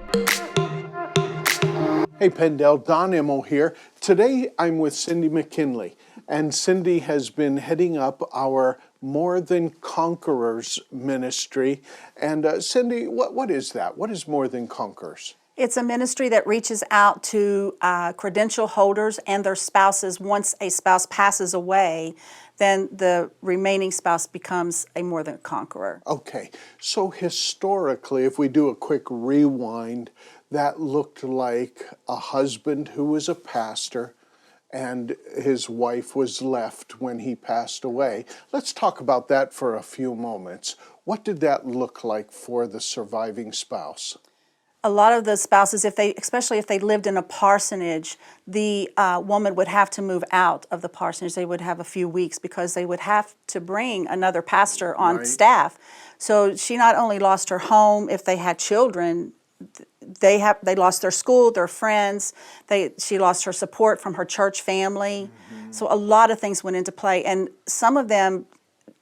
Hey PennDel, Don Immel here. Today I'm with Cindy McKinley, and Cindy has been heading up our More Than Conquerors ministry. And Cindy, what is that? What is More Than Conquerors? It's a ministry that reaches out to credential holders and their spouses. Once a spouse passes away, then the remaining spouse becomes a more than conqueror. Okay, so historically, if we do a quick rewind, that looked like a husband who was a pastor and his wife was left when he passed away. Let's talk about that for a few moments. What did that look like for the surviving spouse? A lot of the spouses, especially if they lived in a parsonage, the woman would have to move out of the parsonage. They would have a few weeks because they would have to bring another pastor on staff. So she not only lost her home, if they had children, they lost their school, their friends. She lost her support from her church family. Mm-hmm. So a lot of things went into play, and some of them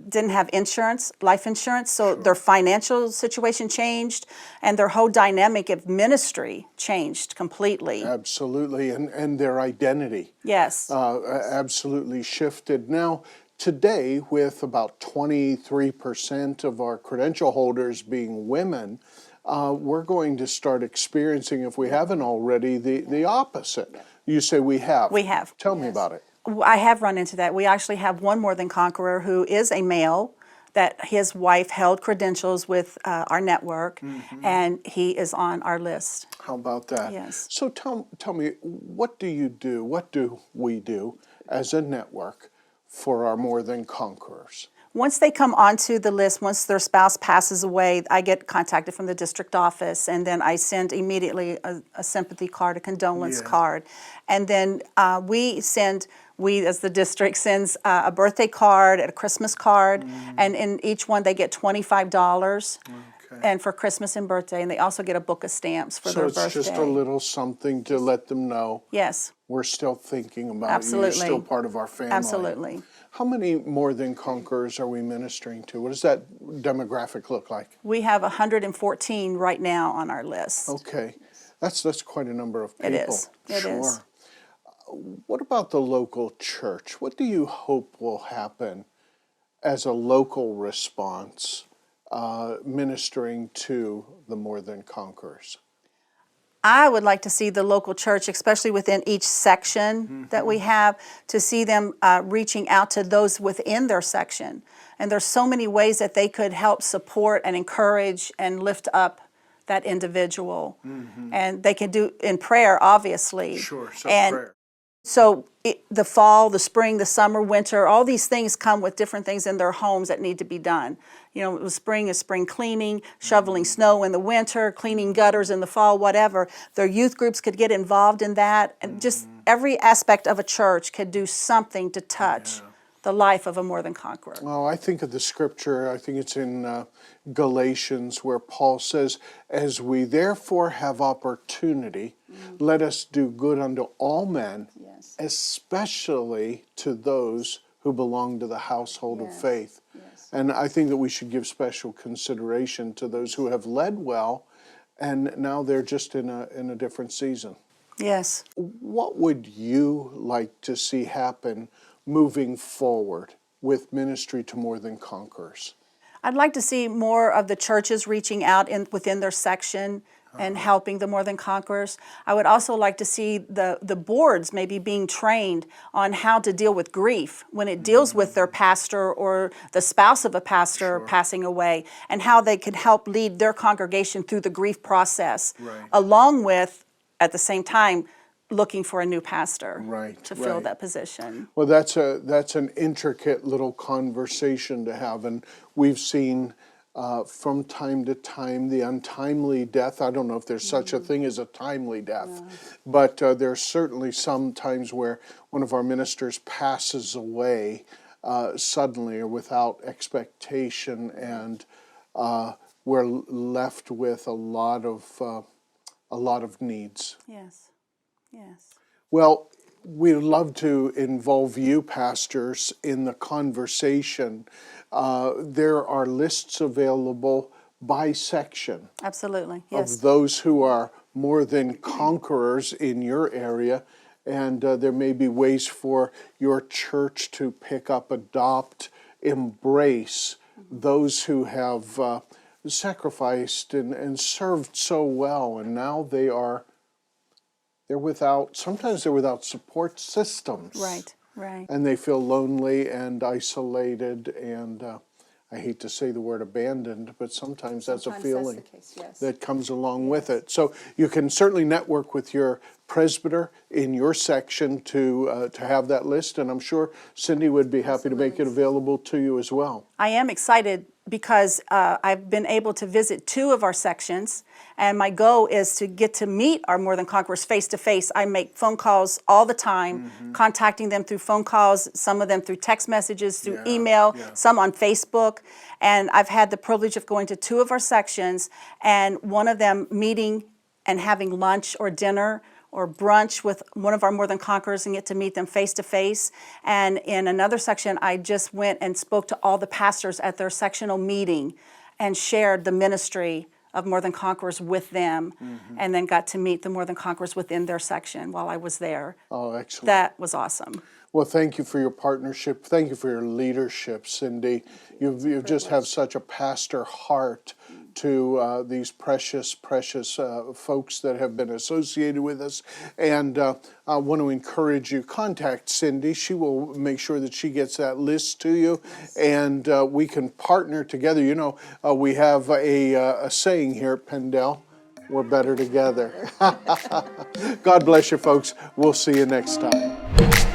didn't have insurance, life insurance, so their financial situation changed, and their whole dynamic of ministry changed completely. Absolutely, and their identity. Yes. Absolutely shifted. Now, today, with about 23% of our credential holders being women, we're going to start experiencing, if we haven't already, the opposite. You say we have. We have. Tell me about it. I have run into that. We actually have one more than conqueror who is a male, that his wife held credentials with our network, and he is on our list. How about that? Yes. So tell me, what do you do? What do we do as a network for our More Than Conquerors? Once they come onto the list, once their spouse passes away, I get contacted from the district office, and then I send immediately a sympathy card, a condolence card. And then we, as the district, sends a birthday card and a Christmas card, and in each one they get $25. And for Christmas and birthday, and they also get a book of stamps for their birthday. So it's just a little something to let them know. Yes. We're still thinking about Absolutely. you. You're still part of our family. Absolutely. How many More Than Conquerors are we ministering to? What does that demographic look like? We have 114 right now on our list. Okay. That's quite a number of people. It is. It is. What about the local church? What do you hope will happen as a local response ministering to the More Than Conquerors? I would like to see the local church, especially within each section that we have, to see them reaching out to those within their section. And there's so many ways that they could help support and encourage and lift up that individual. And they can do in prayer, obviously. Sure, prayer. So the fall, the spring, the summer, winter, all these things come with different things in their homes that need to be done. You know, the spring is spring cleaning, shoveling snow in the winter, cleaning gutters in the fall, whatever. Their youth groups could get involved in that. And just every aspect of a church could do something to touch the life of a more than conqueror. Well, I think of the scripture, I think it's in Galatians, where Paul says, as we therefore have opportunity, let us do good unto all men, especially to those who belong to the household of faith. And I think that we should give special consideration to those who have led well, and now they're just in a different season. Yes. What would you like to see happen moving forward with ministry to More Than Conquerors? I'd like to see more of the churches reaching out within their section and helping the More Than Conquerors. I would also like to see the boards maybe being trained on how to deal with grief when it deals with their pastor or the spouse of a pastor passing away, and how they could help lead their congregation through the grief process, along with, at the same time, looking for a new pastor to fill that position. Well, that's an intricate little conversation to have, and we've seen from time to time the untimely death. I don't know if there's such a thing as a timely death, but there's certainly some times where one of our ministers passes away suddenly or without expectation, and we're left with a lot of needs. Yes. Yes. Well, we'd love to involve you, pastors, in the conversation. There are lists available by section Absolutely, yes. of those who are more than conquerors in your area. And there may be ways for your church to pick up, adopt, embrace those who have sacrificed and served so well, and now they're without, sometimes they're without support systems. Right, right. And they feel lonely and isolated and I hate to say the word abandoned, but sometimes that's a feeling the case, yes. that comes along with it. So you can certainly network with your presbyter in your section to have that list, and I'm sure Cindy would be happy to make it available to you as well. I am excited because I've been able to visit 2 of our sections, and my goal is to get to meet our More Than Conquerors face to face. I make phone calls all the time, contacting them through phone calls, some of them through text messages, through email, some on Facebook. And I've had the privilege of going to 2 of our sections, and one of them meeting and having lunch or dinner or brunch with one of our More Than Conquerors and get to meet them face to face. And in another section, I just went and spoke to all the pastors at their sectional meeting and shared the ministry of More Than Conquerors with them, and then got to meet the More Than Conquerors within their section while I was there. Oh, excellent. That was awesome. Well, thank you for your partnership. Thank you for your leadership, Cindy. You just have such a pastor heart to these precious folks that have been associated with us. And I want to encourage you, contact Cindy. She will make sure that she gets that list to you, and we can partner together. You know, we have a saying here at PennDel, we're better together. God bless you, folks. We'll see you next time.